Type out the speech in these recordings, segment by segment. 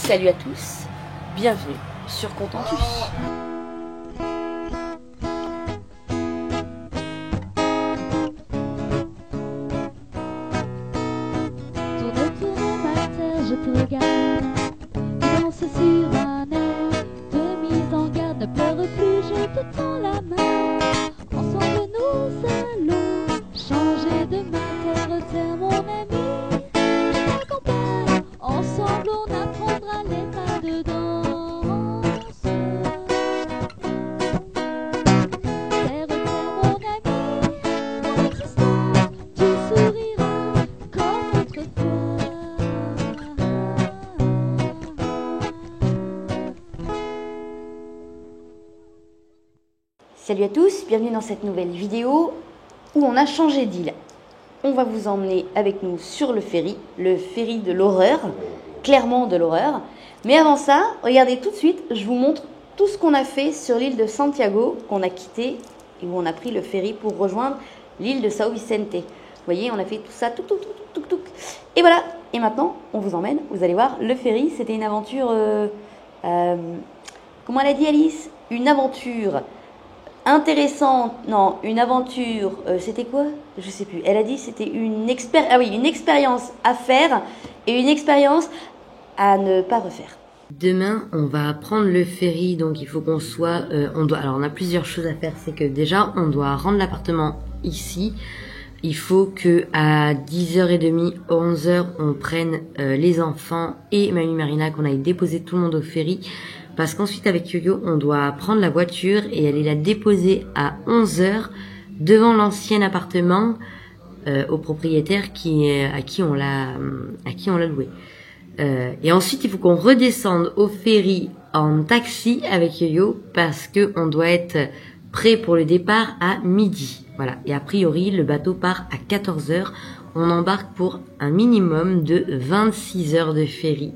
Salut à tous, bienvenue sur Contentus. Tourne ma terre, je te regarde. Tu danses sur un air de mise en garde. Ne pleure plus, je te tends la main. Ensemble nous allons changer de terre. Terre mon ami, je t'accompagne. Ensemble on apprendra les pas de danse. Terre, terre mon ami, mon existence, tu souriras comme autrefois. Salut à tous, bienvenue dans cette nouvelle vidéo où on a changé d'île. On va vous emmener avec nous sur le ferry de l'horreur, clairement de l'horreur. Mais avant ça, regardez tout de suite, je vous montre tout ce qu'on a fait sur l'île de Santiago, qu'on a quitté et où on a pris le ferry pour rejoindre l'île de São Vicente. Vous voyez, on a fait tout ça, tout. Et voilà, et maintenant, on vous emmène, vous allez voir, le ferry, c'était une aventure, comment elle a dit Alice? Une aventure intéressante, non, une aventure, c'était quoi? Je sais plus. Elle a dit c'était une expérience à faire et une expérience à ne pas refaire. Demain, on va prendre le ferry, donc il faut qu'on soit, alors on a plusieurs choses à faire, c'est que déjà, on doit rendre l'appartement ici. Il faut que à 10h30, 11h, on prenne les enfants et Mamie Marina, qu'on aille déposer tout le monde au ferry. Parce qu'ensuite, avec Yo-Yo, on doit prendre la voiture et aller la déposer à 11h devant l'ancien appartement au propriétaire à qui on l'a loué. Et ensuite, il faut qu'on redescende au ferry en taxi avec Yo-Yo parce que on doit être prêt pour le départ à midi. Voilà. Et a priori, le bateau part à 14h. On embarque pour un minimum de 26 heures de ferry.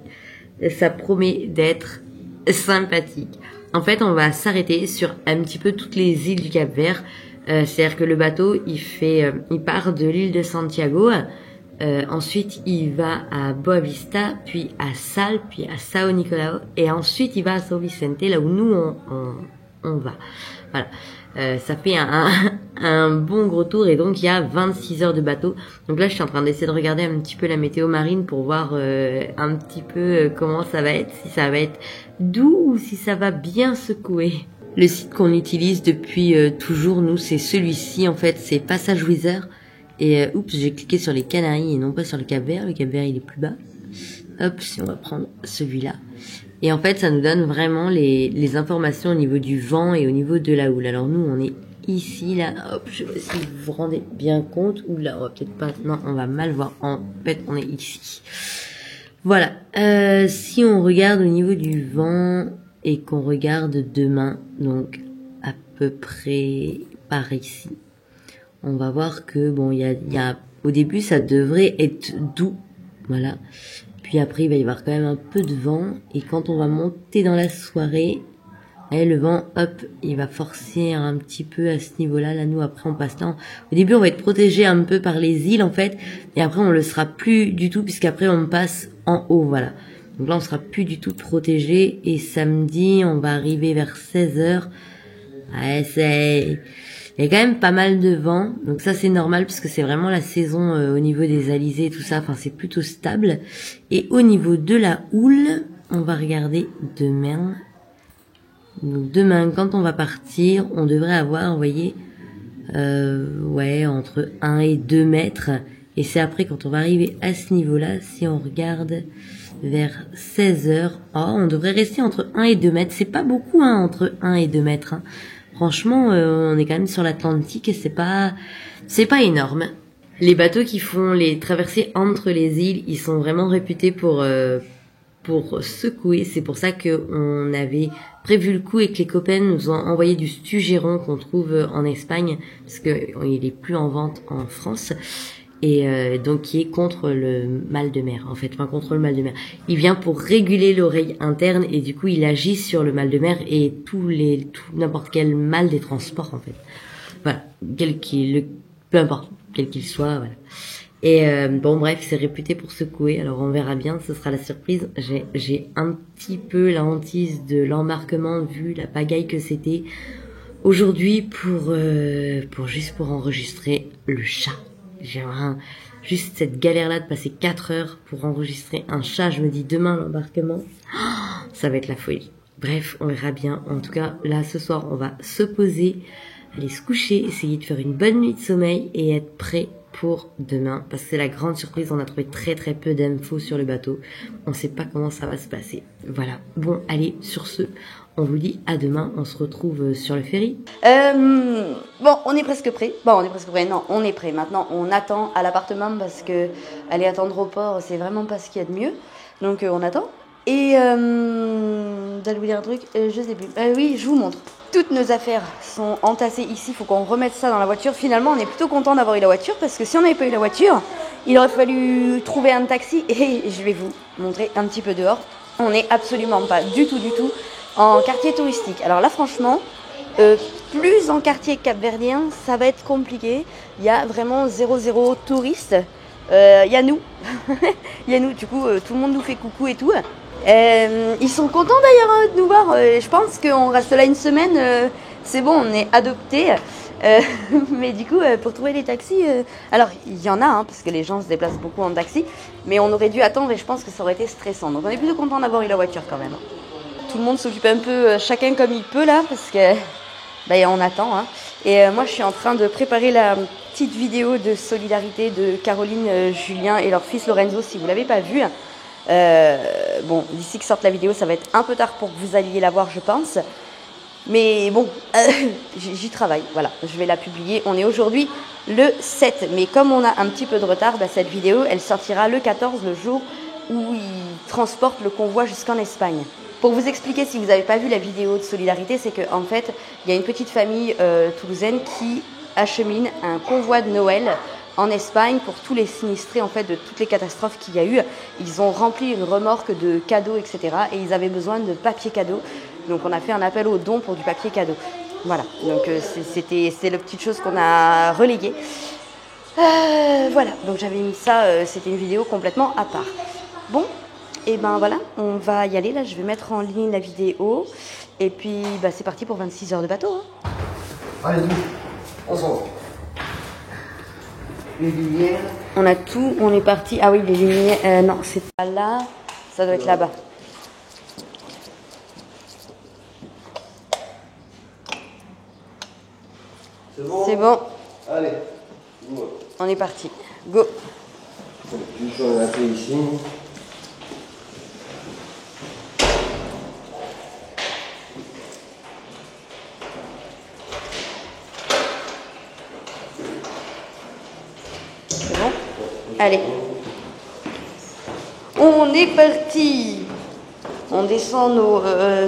Ça promet d'être sympathique. En fait, on va s'arrêter sur un petit peu toutes les îles du Cap-Vert. C'est-à-dire que le bateau, il part de l'île de Santiago. Ensuite, il va à Boa Vista, puis à Sal, puis à São Nicolau, et ensuite il va à São Vicente, là où nous on va. Voilà. Ça fait un bon gros tour, et donc il y a 26 heures de bateau. Donc là, je suis en train d'essayer de regarder un petit peu la météo marine pour voir un petit peu comment ça va être, si ça va être doux ou si ça va bien secouer. Le site qu'on utilise depuis toujours, nous, c'est celui-ci, en fait, c'est Passage Wizard. Et oups, j'ai cliqué sur les Canaries et non pas sur le Cap-Vert. Le Cap-Vert, il est plus bas. Hop, si on va prendre celui-là. Et en fait, ça nous donne vraiment les informations au niveau du vent et au niveau de la houle. Alors nous, on est ici, là. Hop, je sais pas si vous vous rendez bien compte. Oula, on va peut-être pas... Non, on va mal voir. En fait, on est ici. Voilà. Si on regarde au niveau du vent et qu'on regarde demain, donc à peu près par ici, on va voir que bon, il y a au début ça devrait être doux, voilà. Puis après il va y avoir quand même un peu de vent et quand on va monter dans la soirée, le vent, hop, il va forcer un petit peu à ce niveau-là. Là, nous après on passe là. Au début on va être protégé un peu par les îles en fait, et après on le sera plus du tout puisqu'après on passe en haut, voilà. Donc là on sera plus du tout protégé et samedi on va arriver vers 16h. Ouais, il y a quand même pas mal de vent, donc ça c'est normal puisque c'est vraiment la saison au niveau des alizés et tout ça, enfin c'est plutôt stable. Et au niveau de la houle, on va regarder demain. Donc demain, quand on va partir, on devrait avoir, vous voyez, entre 1 et 2 mètres. Et c'est après quand on va arriver à ce niveau-là, si on regarde vers 16h, on devrait rester entre 1 et 2 mètres. C'est pas beaucoup, entre 1 et 2 mètres. Franchement, on est quand même sur l'Atlantique et c'est pas énorme. Les bateaux qui font les traversées entre les îles, ils sont vraiment réputés pour secouer. C'est pour ça que on avait prévu le coup et que les copains nous ont envoyé du Stugéron qu'on trouve en Espagne parce que il est plus en vente en France. Et donc qui est contre le mal de mer, en fait, enfin contre le mal de mer. Il vient pour réguler l'oreille interne et du coup il agit sur le mal de mer et n'importe quel mal des transports en fait. Voilà, peu importe quel qu'il soit, voilà. Et bon bref, c'est réputé pour secouer, alors on verra bien, ce sera la surprise. J'ai un petit peu la hantise de l'embarquement vu la pagaille que c'était aujourd'hui pour juste pour enregistrer le chat. J'aimerais juste cette galère-là de passer 4 heures pour enregistrer un chat. Je me dis demain l'embarquement, ça va être la folie. Bref, on verra bien. En tout cas, là ce soir, on va se poser, aller se coucher, essayer de faire une bonne nuit de sommeil et être prêt pour demain, parce que c'est la grande surprise. On a trouvé très peu d'infos sur le bateau, on sait pas comment ça va se passer. Voilà, bon allez, sur ce, on vous dit à demain, on se retrouve sur le ferry. Bon, on est presque prêt. Bon, on est presque prêt. Non, on est prêt. Maintenant, on attend à l'appartement parce que aller attendre au port, c'est vraiment pas ce qu'il y a de mieux. Donc, on attend. Et, d'aller vous dire un truc, je sais plus. Oui, je vous montre. Toutes nos affaires sont entassées ici. Il faut qu'on remette ça dans la voiture. Finalement, on est plutôt content d'avoir eu la voiture parce que si on n'avait pas eu la voiture, il aurait fallu trouver un taxi. Et je vais vous montrer un petit peu dehors. On n'est absolument pas du tout en quartier touristique. Alors là, franchement, plus en quartier capverdien, ça va être compliqué. Il y a vraiment 0 touristes. Il y a nous. Il y a nous, du coup, tout le monde nous fait coucou et tout. Ils sont contents d'ailleurs de nous voir. Je pense qu'on reste là une semaine. C'est bon, on est adoptés. Mais du coup, pour trouver des taxis... alors, il y en a, hein, parce que les gens se déplacent beaucoup en taxi. Mais on aurait dû attendre et je pense que ça aurait été stressant. Donc, on est plutôt content d'avoir eu la voiture quand même. Tout le monde s'occupe un peu, chacun comme il peut là, parce que on attend. Hein. Et moi, je suis en train de préparer la petite vidéo de solidarité de Caroline, Julien et leur fils Lorenzo, si vous ne l'avez pas vu. Bon, d'ici que sorte la vidéo, ça va être un peu tard pour que vous alliez la voir, je pense. Mais bon, j'y travaille, voilà, je vais la publier. On est aujourd'hui le 7, mais comme on a un petit peu de retard, cette vidéo, elle sortira le 14, le jour où ils transportent le convoi jusqu'en Espagne. Pour vous expliquer, si vous n'avez pas vu la vidéo de solidarité, c'est qu'en fait, il y a une petite famille toulousaine qui achemine un convoi de Noël en Espagne pour tous les sinistrés en fait de toutes les catastrophes qu'il y a eu. Ils ont rempli une remorque de cadeaux, etc. Et ils avaient besoin de papier cadeau. Donc on a fait un appel aux dons pour du papier cadeau. Voilà, donc c'est la petite chose qu'on a relayée. Voilà, donc j'avais mis ça, c'était une vidéo complètement à part. Bon. Et ben voilà, on va y aller, là je vais mettre en ligne la vidéo et puis c'est parti pour 26 heures de bateau. Hein. Allez, on s'en va. Les lumières. On a tout, on est parti. Ah oui, les lumières, non c'est pas là, ça doit être là-bas. C'est bon. C'est bon. Allez, go. On est parti, go. On a fait ici. Allez, on est parti. On descend nos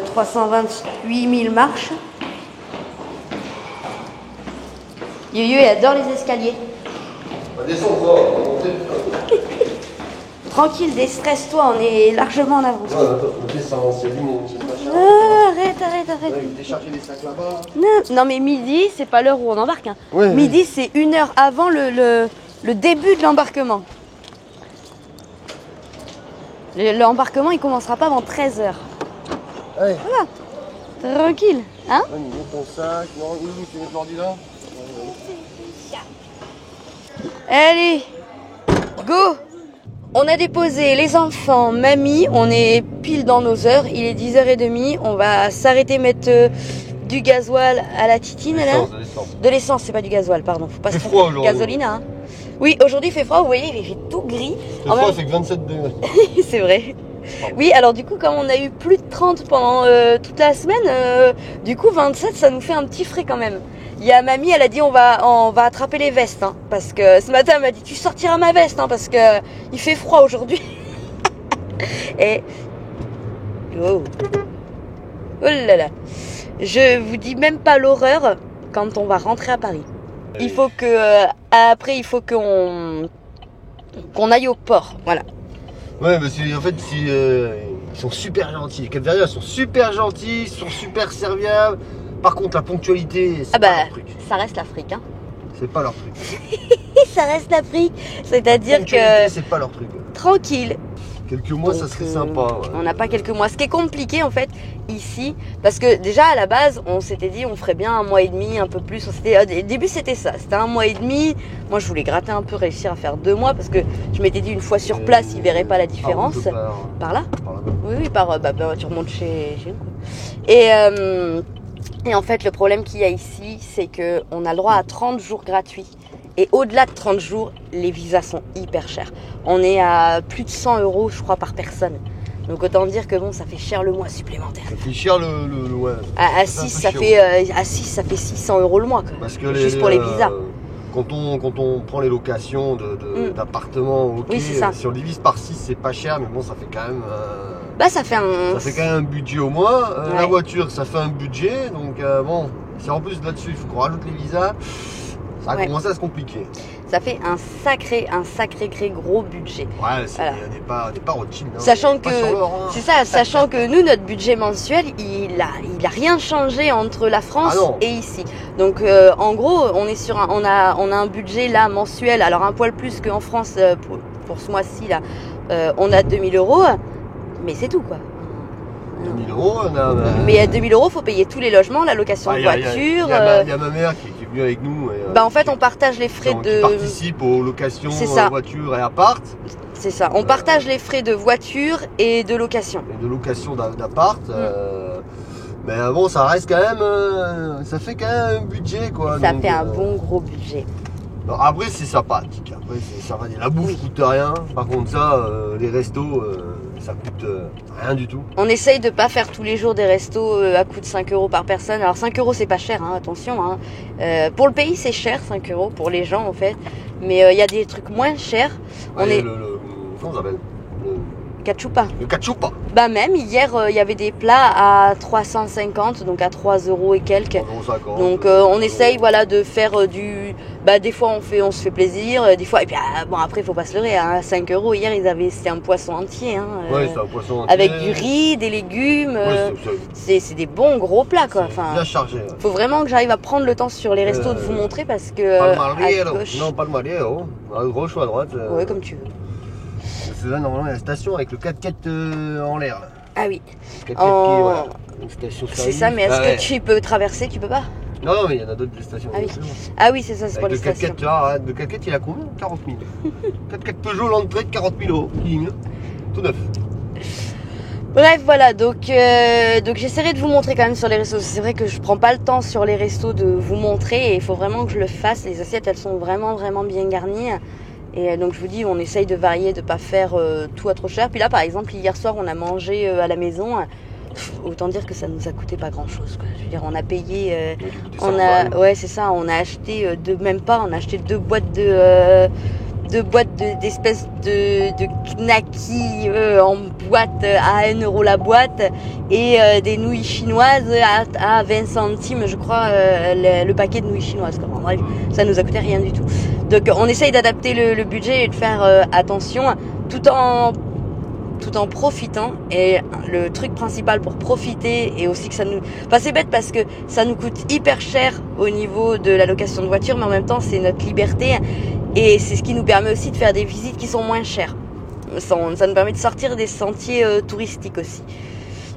328 000 marches. Yo-Yo, il adore les escaliers. On descend fort, on va monter. Tranquille, déstresse-toi, on est largement en avance. Non, attends, on descend, c'est lui, c'est machin. Arrête. Il décharger les sacs là-bas. Non, mais midi, c'est pas l'heure où on embarque. Hein. Ouais, midi, c'est 1 heure avant le début de l'embarquement. L'embarquement, il commencera pas avant 13 h. Allez. Voilà. Tranquille. Hein? On met ton sac. Non, où tu mets l'ordi là? Allez, go! On a déposé les enfants, mamie, on est pile dans nos heures. Il est 10h30. On va s'arrêter mettre du gasoil à la titine là. De l'essence, c'est pas du gasoil, pardon. Faut pas se froid aujourd'hui. Gasoline, hein. Oui, aujourd'hui il fait froid, vous voyez, il fait tout gris. C'est froid, c'est que 27 degrés. C'est vrai. Oui, alors du coup, comme on a eu plus de 30 pendant toute la semaine, du coup 27, ça nous fait un petit frais quand même. Il y a mamie, elle a dit on va attraper les vestes, hein, parce que ce matin elle m'a dit tu sortiras ma veste, hein, parce que il fait froid aujourd'hui. Et oh là là, je vous dis même pas l'horreur quand on va rentrer à Paris. Il faut que après il faut qu'on aille au port, voilà. Ouais, parce qu'en fait, ils sont super gentils. Les Capverdiens sont super gentils, ils sont super serviables. Par contre, la ponctualité, c'est pas leur truc. Ça reste l'Afrique, hein. C'est pas leur truc. ça reste l'Afrique. C'est-à-dire Ponctualité, que c'est pas leur truc. tranquille. Quelques mois, Donc, ça serait sympa. Ouais. On n'a pas quelques mois. Ce qui est compliqué en fait ici, parce que déjà à la base, on s'était dit on ferait bien 1 mois et demi, un peu plus. Au début c'était ça, c'était 1 mois et demi. Moi je voulais gratter un peu, réussir à faire 2 mois parce que je m'étais dit une fois sur place, ils verraient pas la différence. Par là. Oui, tu remontes chez nous. Et en fait, le problème qu'il y a ici, c'est qu'on a le droit à 30 jours gratuits. Et au-delà de 30 jours, les visas sont hyper chers. On est à plus de 100 € je crois, par personne. Donc autant dire que bon, ça fait cher le mois supplémentaire. Ça fait cher le ouais. À 6, ça fait 600 € le mois. Quoi. Parce que juste pour les visas. Quand on prend les locations d'appartements, ok, oui, c'est ça. Si on divise par 6, c'est pas cher, mais bon, ça fait quand même... ça fait quand même un budget au mois. Ouais. La voiture, ça fait un budget. Donc bon, si en plus là-dessus, il faut qu'on rajoute les visas, ça a commencé à se compliquer. Ça fait un sacré gros budget. Ouais, voilà. on n'est pas Rothschild. Hein, sachant que hein. c'est ça, sachant que nous notre budget mensuel, il a rien changé entre la France et ici. Donc en gros, on est sur on a un budget là mensuel, alors un poil plus qu'en France pour ce mois-ci là. On a 2 000 €, mais c'est tout quoi. 2 000 €, on a... Mais à 2 000 € faut payer tous les logements, la location de voiture. Il y a ma mère qui est venue avec nous. Et, en fait, on partage les frais qui participe aux locations voiture et appart. C'est ça. On partage les frais de voiture et de location. Et de location d'appart. Mais bon, ça reste quand même... ça fait quand même un budget, quoi. Ça fait un bon gros budget. Non, après, c'est sympathique. Après, ça va dire, la bouffe coûte rien. Par contre, ça, les restos... ça coûte rien du tout. On essaye de pas faire tous les jours des restos à coût de 5 € par personne. Alors 5 € c'est pas cher, hein, attention. Hein. Pour le pays c'est cher 5 € pour les gens en fait. Mais il y a des trucs moins chers. Comment ça s'appelle Cachupa. Le cachupa. Même hier il y avait des plats à 350, donc à 3 € et quelques. 3,50 €. Donc on essaye de faire du... des fois on se fait plaisir, des fois... Et puis après il faut pas se leurrer, à 5 € hier c'était un poisson entier. Hein, ouais, c'est un poisson entier. Avec du riz, des légumes. C'est des bons gros plats quoi. Bien chargé. Ouais. Faut vraiment que j'arrive à prendre le temps sur les restos de vous montrer parce que... Non, pas le Mariero. À gauche ou à droite. Ouais, comme tu veux. C'est là, normalement, il y a la station avec le 4x4 en l'air. Là. Ah oui. 4x4 voilà. Une station c'est ça, mais est-ce que tu peux traverser? Tu peux pas? Non, mais il y en a d'autres stations. Ah oui, c'est ça, c'est pour les stations. Le 4x4, il a combien? 40 000. 4x4 Peugeot l'entrée de 40 000 €. Ligne. Tout neuf. Bref, voilà, donc j'essaierai de vous montrer quand même sur les restos. C'est vrai que je prends pas le temps sur les restos de vous montrer et il faut vraiment que je le fasse. Les assiettes, elles sont vraiment bien garnies. Et donc je vous dis, on essaye de varier, de pas faire tout à trop cher. Puis là, par exemple, hier soir, on a mangé à la maison. Autant dire que ça nous a coûté pas grand chose. Quoi. Je veux dire, on a payé, ouais c'est ça, on a acheté on a acheté 2 boîtes d'espèces de knackis en boîte à 1 € la boîte et des nouilles chinoises à 20 centimes je crois le paquet de nouilles chinoises. Enfin, bref, ça nous a coûté rien du tout. Donc on essaye d'adapter le budget et de faire attention tout en profitant. Et le truc principal pour profiter et aussi que ça nous... Enfin c'est bête parce que ça nous coûte hyper cher au niveau de la location de voiture, mais en même temps c'est notre liberté et c'est ce qui nous permet aussi de faire des visites qui sont moins chères. Ça nous permet de sortir des sentiers touristiques aussi.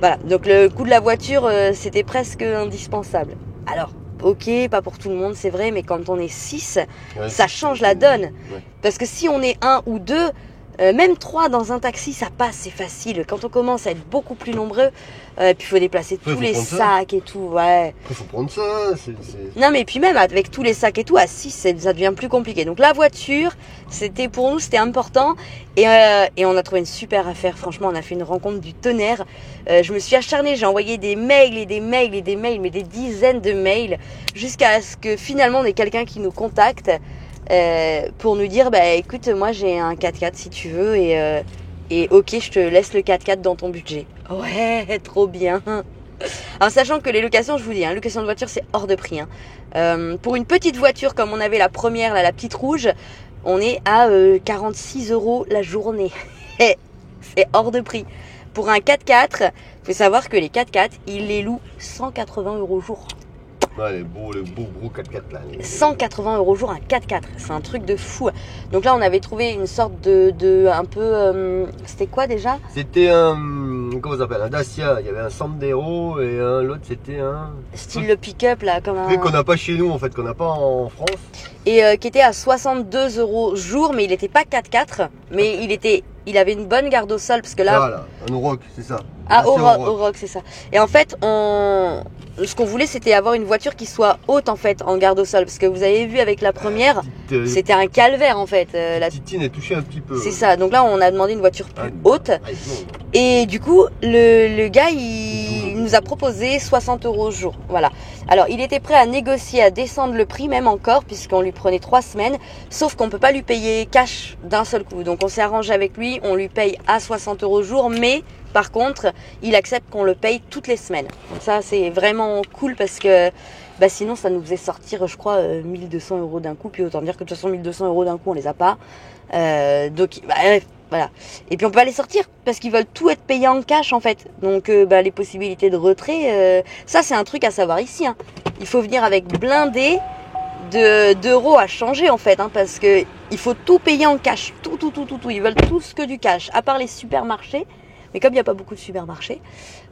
Voilà, donc le coût de la voiture c'était presque indispensable. Alors ok, pas pour tout le monde c'est vrai, mais quand on est 6, ça change la donne. Ouais. Parce que si on est 1 ou 2, même 3 dans un taxi, ça passe, c'est facile. Quand on commence à être beaucoup plus nombreux, puis il faut déplacer tous les sacs et tout, ouais. Il faut prendre ça. Non, mais puis même avec tous les sacs et tout, à 6, ça devient plus compliqué. Donc la voiture, pour nous, c'était important. Et on a trouvé une super affaire. Franchement, on a fait une rencontre du tonnerre. Je me suis acharnée, j'ai envoyé des mails et des mails et des mails, mais des dizaines de mails, jusqu'à ce que finalement on ait quelqu'un qui nous contacte. Pour nous dire écoute moi j'ai un 4x4 si tu veux et ok je te laisse le 4x4 dans ton budget. Ouais, trop bien. Alors sachant que les locations, je vous dis, location de voiture c'est hors de prix. Pour une petite voiture comme on avait la première, là, la petite rouge, on est à 46 € la journée. C'est hors de prix. Pour un 4x4, faut savoir que les 4x4 ils les louent 180 € jour. Ouais, les beaux gros 4x4 là. 180 € jour un 4x4, c'est un truc de fou. Donc là on avait trouvé une sorte de un peu, c'était quoi déjà? C'était un, comment ça s'appelle, un Dacia, il y avait un Sandero et l'autre c'était un... Style le pick-up là, comme un... truc qu'on n'a pas chez nous en fait, qu'on n'a pas en France. Et qui était à 62 € jour, mais il n'était pas 4x4, mais il avait une bonne garde au sol, parce que là... Voilà, un Oroch, c'est ça. Ah, Oroch, c'est ça. Et en fait, ce qu'on voulait, c'était avoir une voiture qui soit haute en fait, en garde au sol, parce que vous avez vu avec la première, c'était un calvaire en fait. La titine est touchée un petit peu. C'est ça, donc là on a demandé une voiture plus haute. Et du coup, le gars, il nous a proposé 60 € jour. Voilà. Alors, il était prêt à négocier, à descendre le prix, même encore, puisqu'on lui prenait 3 semaines. Sauf qu'on peut pas lui payer cash d'un seul coup. Donc, on s'est arrangé avec lui, on lui paye à 60 € jour, mais par contre, il accepte qu'on le paye toutes les semaines. Donc ça, c'est vraiment cool parce que sinon, ça nous faisait sortir, je crois, 1200 € d'un coup. Puis autant dire que de toute façon, 1200 € d'un coup, on les a pas. Donc, voilà. Et puis on peut pas les sortir parce qu'ils veulent tout être payés en cash en fait. Donc les possibilités de retrait, ça c'est un truc à savoir ici. Hein. Il faut venir avec blindé d'euros à changer en fait, hein, parce que il faut tout payer en cash, tout. Ils veulent tous que du cash, à part les supermarchés. Mais comme il n'y a pas beaucoup de supermarchés,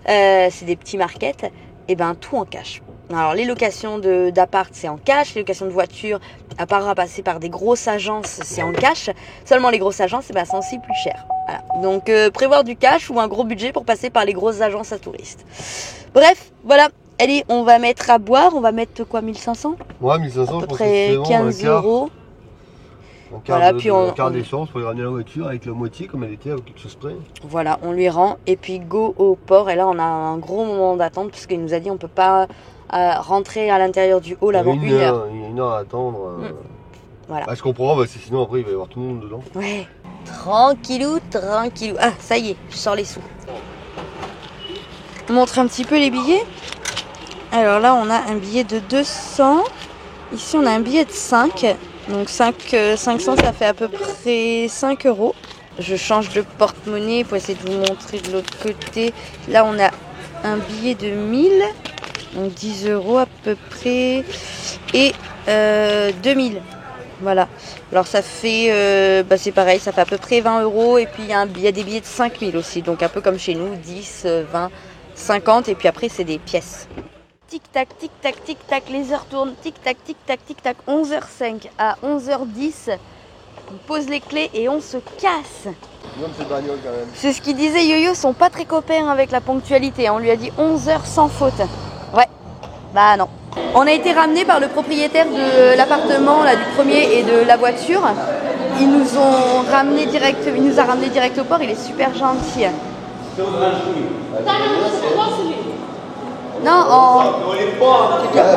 c'est des petits markets, et tout en cash. Alors les locations d'appart c'est en cash, les locations de voitures, à part à passer par des grosses agences, c'est en cash. Seulement les grosses agences, c'est aussi plus cher. Voilà. Donc prévoir du cash ou un gros budget pour passer par les grosses agences à touristes. Bref, voilà. Allez, on va mettre à boire, on va mettre quoi, 1500? Ouais, 1500, à peu près 15 €. Voilà, puis on quart d'essence pour lui ramener la voiture avec la moitié comme elle était, avec quelque chose près. Voilà, on lui rend et puis go au port. Et là, on a un gros moment d'attente parce qu'il nous a dit on peut pas rentrer à l'intérieur du hall avant 1 heure. Il y a 1 heure à attendre. Voilà. Je comprends, sinon après il va y avoir tout le monde dedans. Ouais. Tranquillou. Ah, ça y est, je sors les sous. On montre un petit peu les billets. Alors là, on a un billet de 200. Ici, on a un billet de 5. Donc 500, ça fait à peu près 5 €. Je change de porte-monnaie pour essayer de vous montrer de l'autre côté. Là, on a un billet de 1000. Donc 10 € à peu près. Et 2000. Voilà. Alors ça fait, c'est pareil, ça fait à peu près 20 €. Et puis il y a des billets de 5000 aussi. Donc un peu comme chez nous, 10, 20, 50. Et puis après, c'est des pièces. Tic-tac, les heures tournent. Tic-tac, 11h05 à 11h10. On pose les clés et on se casse. C'est ce qu'il disait, Yo-Yo sont pas très copains avec la ponctualité. On lui a dit 11h sans faute. Ouais, non. On a été ramené par le propriétaire de l'appartement, là, du premier et de la voiture. Il nous a ramené direct au port, il est super gentil. Non,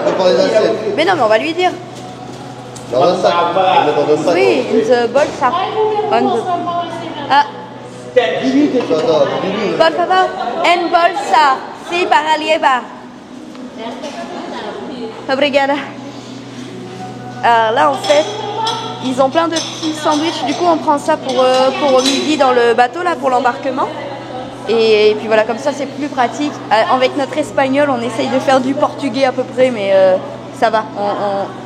prépare les assiettes. Mais non, mais on va lui dire. Dans un sac. Oui, in the bolsa. Ah. Por favor, en bolsa. Sí, para llevar. Obrigada. Alors là, en fait, ils ont plein de petits sandwichs. Du coup, on prend ça pour midi dans le bateau, là, pour l'embarquement. Et puis voilà, comme ça c'est plus pratique. Avec notre espagnol, on essaye de faire du portugais à peu près, mais ça va,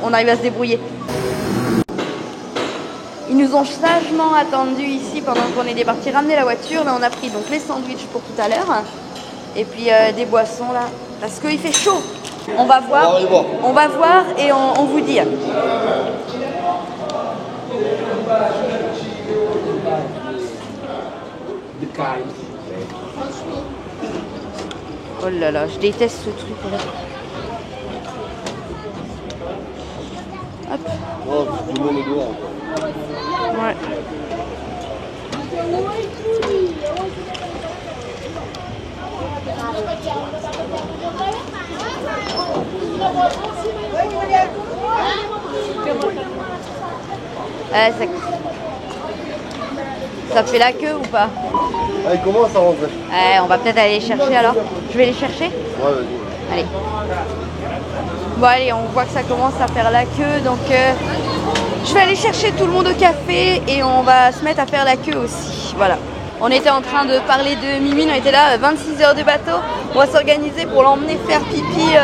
on arrive à se débrouiller. Ils nous ont sagement attendus ici pendant qu'on était partis ramener la voiture. Là, on a pris donc les sandwichs pour tout à l'heure. Et puis des boissons là, parce qu'il fait chaud. On va voir et on vous dit. Oh là là, je déteste ce truc là. Hop. Oh, tout le monde est dehors. Ouais. Ça fait la queue ou pas? Allez, comment ça rentre? On va peut-être aller les chercher alors. Je vais les chercher? Ouais, vas-y. Allez. Bon allez, on voit que ça commence à faire la queue, donc je vais aller chercher tout le monde au café et on va se mettre à faire la queue aussi. Voilà. On était en train de parler de Mimi, on était là, 26 heures de bateau. On va s'organiser pour l'emmener faire pipi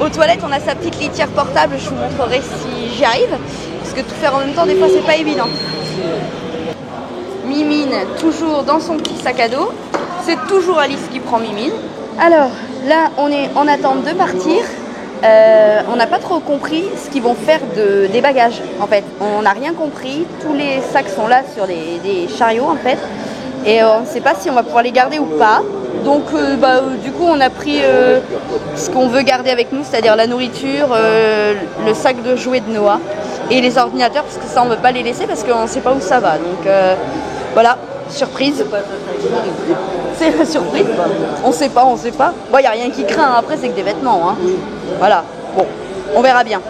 Aux toilettes, on a sa petite litière portable, je vous montrerai si j'y arrive. Parce que tout faire en même temps, des fois, c'est pas évident. Mimine, toujours dans son petit sac à dos. C'est toujours Alice qui prend Mimine. Alors, là, on est en attente de partir. On n'a pas trop compris ce qu'ils vont faire des bagages, en fait. On n'a rien compris. Tous les sacs sont là sur des chariots, en fait. Et on ne sait pas si on va pouvoir les garder ou pas. Donc, du coup, on a pris ce qu'on veut garder avec nous, c'est-à-dire la nourriture, le sac de jouets de Noah et les ordinateurs, parce que ça, on ne veut pas les laisser parce qu'on ne sait pas où ça va. Donc, voilà, surprise. C'est la surprise. On sait pas. Bon, il n'y a rien qui craint, après, c'est que des vêtements. Hein. Voilà, bon, on verra bien.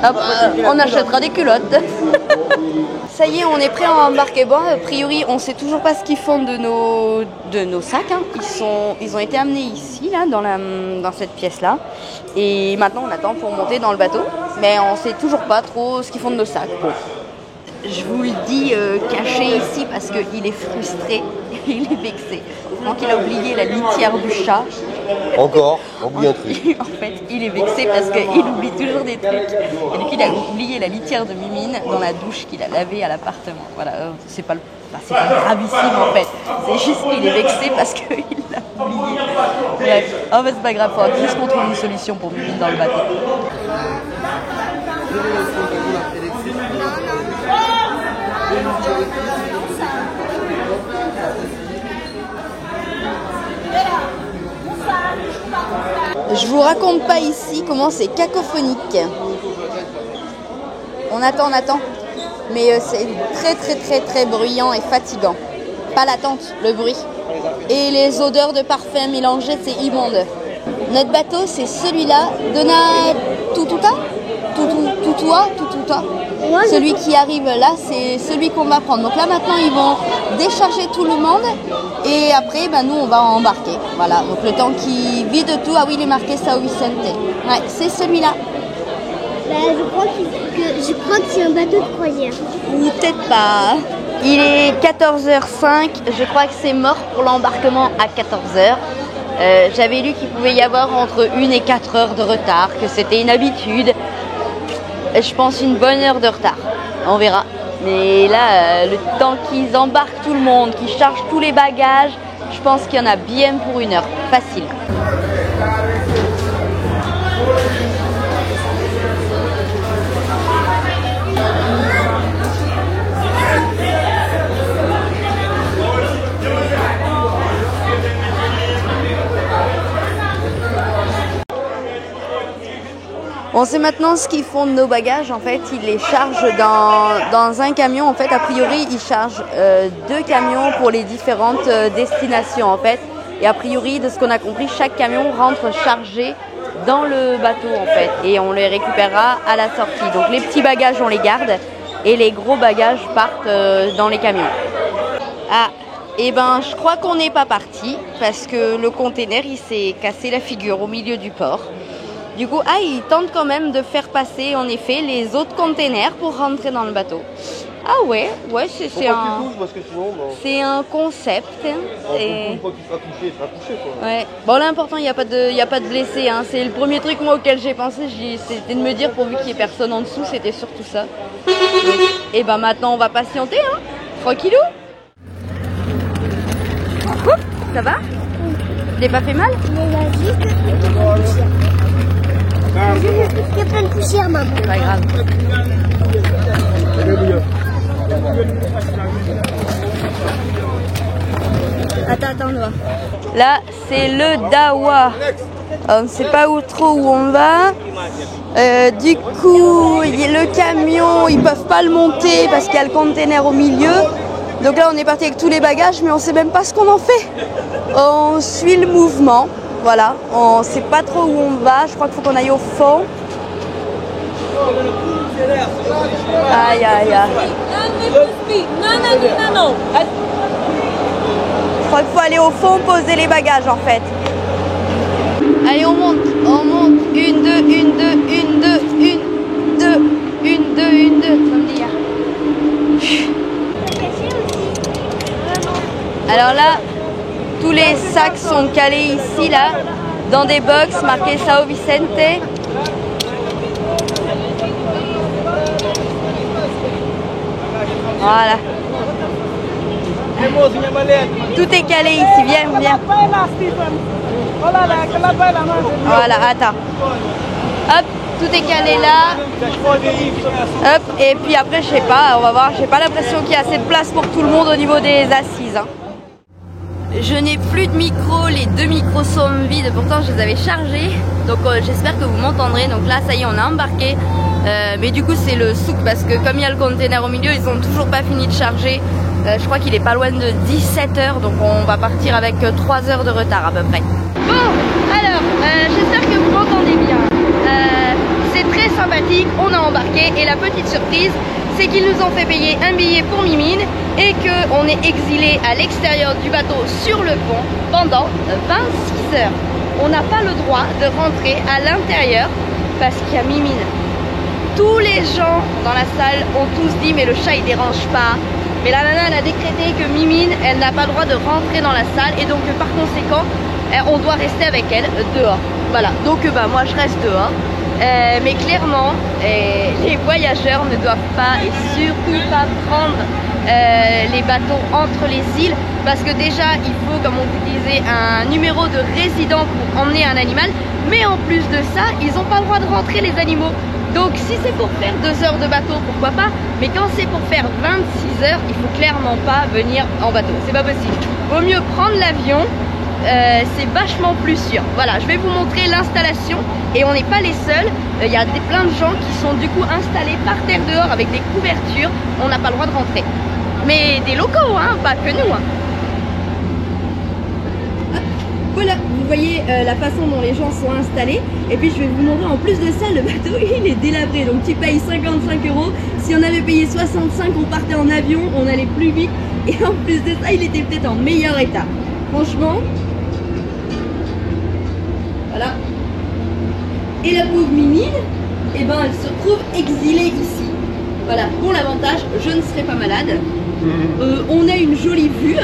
Ah bah, on achètera des culottes. Ça y est, on est prêt à embarquer. Bon, a priori, on sait toujours pas ce qu'ils font de nos sacs. Hein. Ils ont été amenés ici, là, dans cette pièce-là. Et maintenant, on attend pour monter dans le bateau. Mais on sait toujours pas trop ce qu'ils font de nos sacs. Bon. Je vous le dis caché ici parce qu'il est frustré, il est vexé. Donc il a oublié la litière du chat. Encore, oublie un truc. En fait, il est vexé parce qu'il oublie toujours des trucs. Et du coup, il a oublié la litière de Mimine dans la douche qu'il a lavée à l'appartement. Voilà, c'est pas gravissime en fait. C'est juste qu'il est vexé parce qu'il l'a oublié. Bref, oh, bah, c'est pas grave, il faudra juste qu'on trouve une solution pour Mimine dans le bateau. Je vous raconte pas ici comment c'est cacophonique. On attend. Mais c'est très bruyant et fatigant. Pas l'attente, le bruit. Et les odeurs de parfum mélangées, c'est immonde. Notre bateau, c'est celui-là de Natututa. Celui qui arrive là, c'est celui qu'on va prendre. Donc là, maintenant, ils vont décharger tout le monde. Et après, nous, on va embarquer. Voilà, donc le temps qu'ils vident tout. Ah oui, il est marqué Sao Vicente. Ouais, c'est celui-là. Je crois que c'est un bateau de croisière. Ou peut-être pas. Il est 14h05. Je crois que c'est mort pour l'embarquement à 14h. J'avais lu qu'il pouvait y avoir entre 1 et 4 heures de retard, que c'était une habitude. Je pense une bonne heure de retard. On verra. Mais là, le temps qu'ils embarquent tout le monde, qu'ils chargent tous les bagages, je pense qu'il y en a bien pour 1 heure. Facile. On sait maintenant ce qu'ils font de nos bagages. En fait, ils les chargent dans un camion. En fait, a priori, ils chargent 2 camions pour les différentes destinations. En fait, et a priori, de ce qu'on a compris, chaque camion rentre chargé dans le bateau. En fait, et on les récupérera à la sortie. Donc, les petits bagages, on les garde, et les gros bagages partent dans les camions. Ah, et je crois qu'on n'est pas parti parce que le container, il s'est cassé la figure au milieu du port. Du coup, ils tentent quand même de faire passer, en effet, les autres containers pour rentrer dans le bateau. Ah ouais, c'est un concept. Une fois qu'il sera touché, il sera touché, quoi. Ouais. Bon, l'important, il n'y a pas de blessés. Hein. C'est le premier truc, moi, auquel j'ai pensé. C'était de me dire, pourvu qu'il n'y ait personne en dessous, c'était surtout ça. Et maintenant, on va patienter, hein. Tranquillou. Ça va? Je l'ai pas fait mal? Il y a plein de poussière, maman. C'est pas grave. Attends, Noah. Là, c'est le Dawa. On ne sait pas trop où on va. Du coup, le camion, ils peuvent pas le monter parce qu'il y a le container au milieu. Donc là, on est parti avec tous les bagages, mais on sait même pas ce qu'on en fait. On suit le mouvement. Voilà, on ne sait pas trop où on va, je crois qu'il faut qu'on aille au fond. Aïe. Non. Je crois qu'il faut aller au fond poser les bagages en fait. Allez, on monte. 1, 2, 1, 2, 1, 2, 1, 2, 1, 2, 1, 2. Comme dire. Alors là, tous les sacs sont calés ici, là, dans des box marqués Sao Vicente. Voilà. Tout est calé ici, viens, viens. Voilà, attends. Hop, tout est calé là. Hop, et puis après, je sais pas, on va voir. J'ai pas l'impression qu'il y a assez de place pour tout le monde au niveau des assises. Hein. Je n'ai plus de micro, les 2 micros sont vides, pourtant je les avais chargés. Donc j'espère que vous m'entendrez. Donc là, ça y est, on a embarqué. Mais du coup, c'est le souk parce que comme il y a le container au milieu, ils ont toujours pas fini de charger. Je crois qu'il est pas loin de 17 h, donc on va partir avec 3 heures de retard à peu près. Bon, alors, j'espère que vous m'entendez bien. C'est très sympathique, on a embarqué et la petite surprise, c'est qu'ils nous ont fait payer un billet pour Mimine et qu'on est exilé à l'extérieur du bateau sur le pont pendant 26 heures. On n'a pas le droit de rentrer à l'intérieur parce qu'il y a Mimine. Tous les gens dans la salle ont tous dit mais le chat il dérange pas. Mais la nana elle a décrété que Mimine elle n'a pas le droit de rentrer dans la salle et donc par conséquent on doit rester avec elle dehors. Voilà, donc moi je reste dehors. Mais clairement, les voyageurs ne doivent pas et surtout pas prendre les bateaux entre les îles parce que déjà il faut, comme on vous disait, un numéro de résident pour emmener un animal, mais en plus de ça, ils n'ont pas le droit de rentrer les animaux. Donc si c'est pour faire 2 heures de bateau, pourquoi pas, mais quand c'est pour faire 26 heures, il faut clairement pas venir en bateau, c'est pas possible. Vaut mieux prendre l'avion. C'est vachement plus sûr. Voilà, je vais vous montrer l'installation et on n'est pas les seuls. Il y a plein de gens qui sont du coup installés par terre dehors avec des couvertures. On n'a pas le droit de rentrer. Mais des locaux, hein, pas que nous. Hein. Voilà, vous voyez la façon dont les gens sont installés. Et puis je vais vous montrer en plus de ça, le bateau il est délabré. Donc tu payes 55 €. Si on avait payé 65, on partait en avion, on allait plus vite. Et en plus de ça, il était peut-être en meilleur état. Franchement. Voilà. Et la pauvre Mimine, eh ben, elle se retrouve exilée ici. Voilà, bon l'avantage, je ne serai pas malade. On a une jolie vue.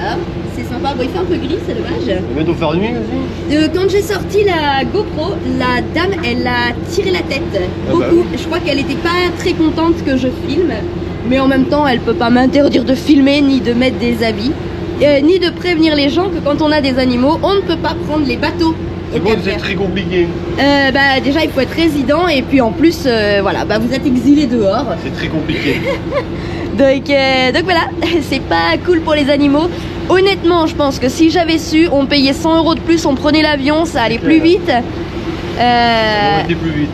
Ah, c'est sympa, bon, il fait un peu gris, c'est dommage. Ça va bientôt faire nuit aussi. Quand j'ai sorti la GoPro, la dame, elle a tiré la tête. Beaucoup. Bah. Je crois qu'elle n'était pas très contente que je filme. Mais en même temps, elle peut pas m'interdire de filmer, ni de mettre des avis. Ni de prévenir les gens que quand on a des animaux, on ne peut pas prendre les bateaux. C'est bon, c'est très compliqué. Déjà, il faut être résident et puis en plus, voilà, vous êtes exilé dehors. C'est très compliqué. donc voilà, c'est pas cool pour les animaux. Honnêtement, je pense que si j'avais su, on payait 100 € de plus, on prenait l'avion, ça allait plus vite. On aurait été plus vite.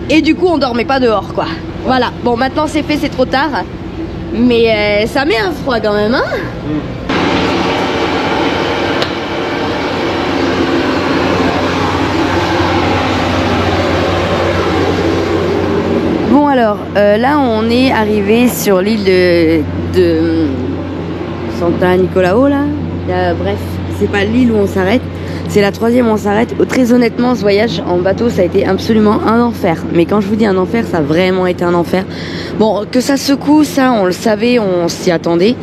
Et du coup, on dormait pas dehors, quoi. Voilà. Bon, maintenant c'est fait, c'est trop tard. Mais ça met un froid quand même, hein. Bon alors, là on est arrivé sur l'île de Santa Nicolao là. Bref, c'est pas l'île où on s'arrête, c'est la 3e où on s'arrête. Très honnêtement, ce voyage en bateau ça a été absolument un enfer. Mais quand je vous dis un enfer, ça a vraiment été un enfer. Bon, que ça secoue, ça on le savait, on s'y attendait.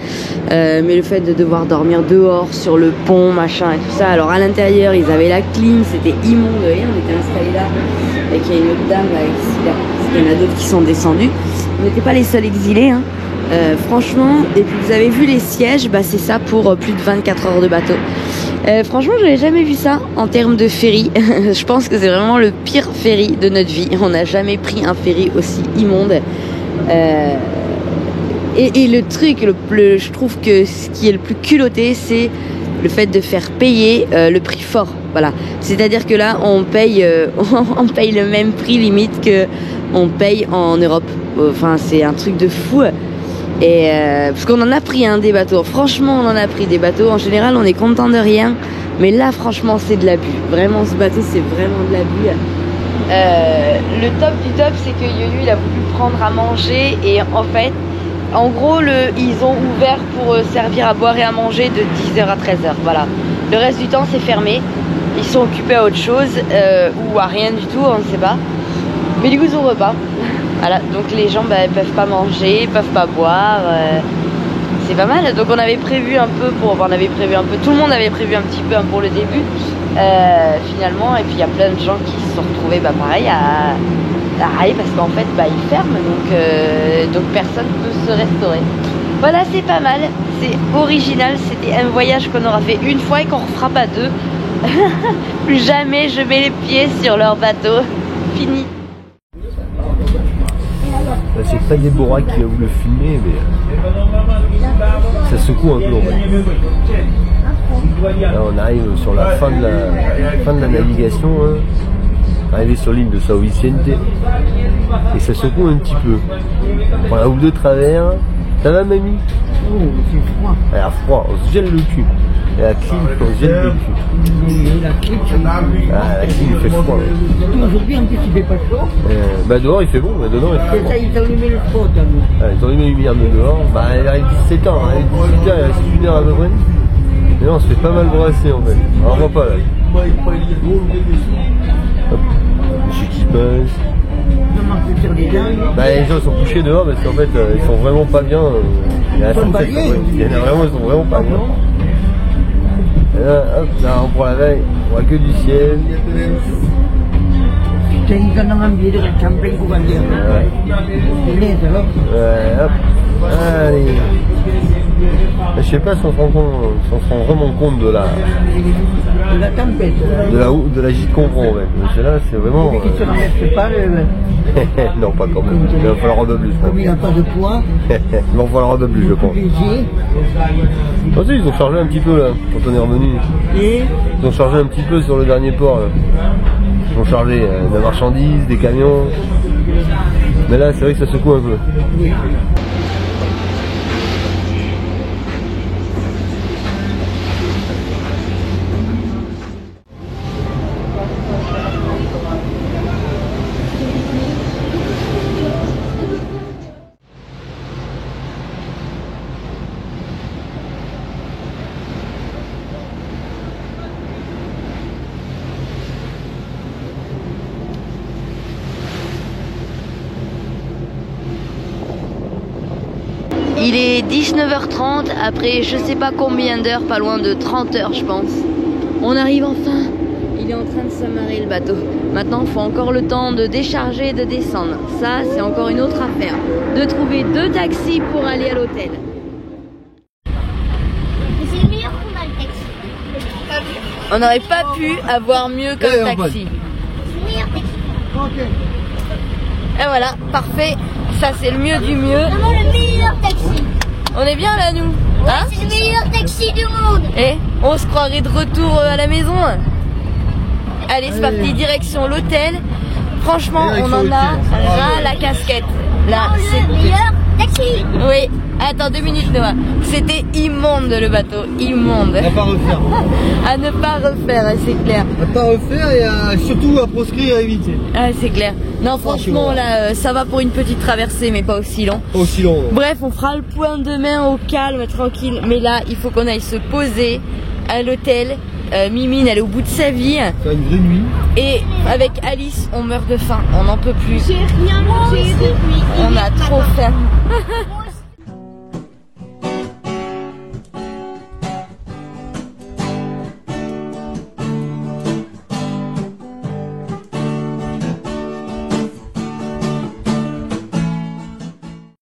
Mais le fait de devoir dormir dehors sur le pont, machin et tout ça. Alors à l'intérieur, ils avaient la clim, c'était immonde. Vous voyez, on était installés là. Et qu'il y a une autre dame là, ici, là. Il y en a d'autres qui sont descendus. On n'était pas les seuls exilés, hein. Franchement, et puis vous avez vu les sièges, c'est ça pour plus de 24 heures de bateau. Franchement, je n'ai jamais vu ça en termes de ferry. Je pense que c'est vraiment le pire ferry de notre vie. On n'a jamais pris un ferry aussi immonde. Et le truc, je trouve que ce qui est le plus culotté, c'est le fait de faire payer le prix fort. Voilà. C'est-à-dire que là, on paye le même prix limite que on paye en Europe. Enfin, c'est un truc de fou. Et parce qu'on en a pris des bateaux. Franchement, on en a pris des bateaux. En général, on est content de rien. Mais là, franchement, c'est de l'abus. Vraiment, ce bateau, c'est vraiment de l'abus. Le top du top, c'est que Yoyo, il a voulu prendre à manger. Et en fait, en gros, ils ont ouvert pour servir à boire et à manger de 10h à 13h. Voilà. Le reste du temps, c'est fermé. Ils sont occupés à autre chose ou à rien du tout, on ne sait pas. Mais du coup, ils ouvrent pas. Voilà, donc les gens peuvent pas manger, peuvent pas boire. C'est pas mal. Donc on avait prévu un peu tout le monde avait prévu un petit peu pour le début. Finalement, et puis il y a plein de gens qui se sont retrouvés pareil à rail parce qu'en fait ils ferment, donc personne ne peut se restaurer. Voilà, c'est pas mal, c'est original, c'était un voyage qu'on aura fait une fois et qu'on refera pas deux. Plus jamais je mets les pieds sur leur bateau. Fini. C'est pas Déborah qui a voulu filmer, mais ça secoue un peu en fait. Là on arrive sur la fin de la navigation, hein. Arrivé sur l'île de São Vicente et ça secoue un petit peu. On prend la houle de travers. Ça va mamie? Oh, c'est froid. Elle a froid, on se gèle le cul. Et la clim, on se gèle le cul. La clim, la clim il fait froid. Aujourd'hui en plus il fait pas chaud. Dehors il fait bon, mais dedans il fait froid. Ça, ils ont allumé le spot. Ils ont allumé la lumière de dehors. Il arrive 17h, il arrive 18h, il reste 1 heure à peu près. Mais non, on se fait pas mal brasser en fait. Alors, on voit pas là. Hop, monsieur qui passe. Les gens sont couchés dehors parce qu'en fait ils sont vraiment pas bien. Il y en a vraiment, ils sont vraiment pas bien. Et là, hop, là on prend la veille, on voit que du ciel. Putain, ils en ont envie de rester en plein courant d'air. Ouais, hop, allez. Je sais pas si on se rend vraiment compte de la tempête. De la gîte qu'on prend en fait. Mais là c'est vraiment. Mais qui se remettent pas le. Non, pas quand même. Il va falloir un peu plus. Comme il n'a pas de poids. Il va falloir un peu plus, je pense. Ensuite, ils ont chargé un petit peu là, quand on est revenu. Ils ont chargé un petit peu sur le dernier port là. Ils ont chargé de la marchandise, des camions. Mais là, c'est vrai que ça secoue un peu. Oui. Il est 19h30 après je sais pas combien d'heures, pas loin de 30 heures je pense. On arrive enfin. Il est en train de s'amarrer le bateau. Maintenant il faut encore le temps de décharger et de descendre. Ça c'est encore une autre affaire. De trouver 2 taxis pour aller à l'hôtel. C'est le meilleur qu'on a le taxi. On n'aurait pas pu avoir mieux comme taxi. C'est le meilleur taxi. Et voilà, parfait. Ça c'est le mieux du mieux. Vraiment le meilleur taxi. On est bien là nous, hein? C'est le meilleur taxi du monde. Et on se croirait de retour à la maison. Allez, c'est parti, direction l'hôtel. Franchement, on en a ras la casquette. Là, c'est le meilleur taxi. Oui, attends 2 minutes Noah. C'était immonde le bateau, immonde. À pas refaire. À ne pas refaire, c'est clair. À pas refaire et surtout à proscrire et éviter. Ah, c'est clair. Non, franchement, là, ça va pour une petite traversée, mais pas aussi long. Pas aussi long. Bref, on fera le point demain au calme, tranquille. Mais là, il faut qu'on aille se poser à l'hôtel. Mimine, elle est au bout de sa vie. C'est une vraie nuit. Et avec Alice, on meurt de faim. On n'en peut plus. J'ai rien mangé depuis. On a trop faim.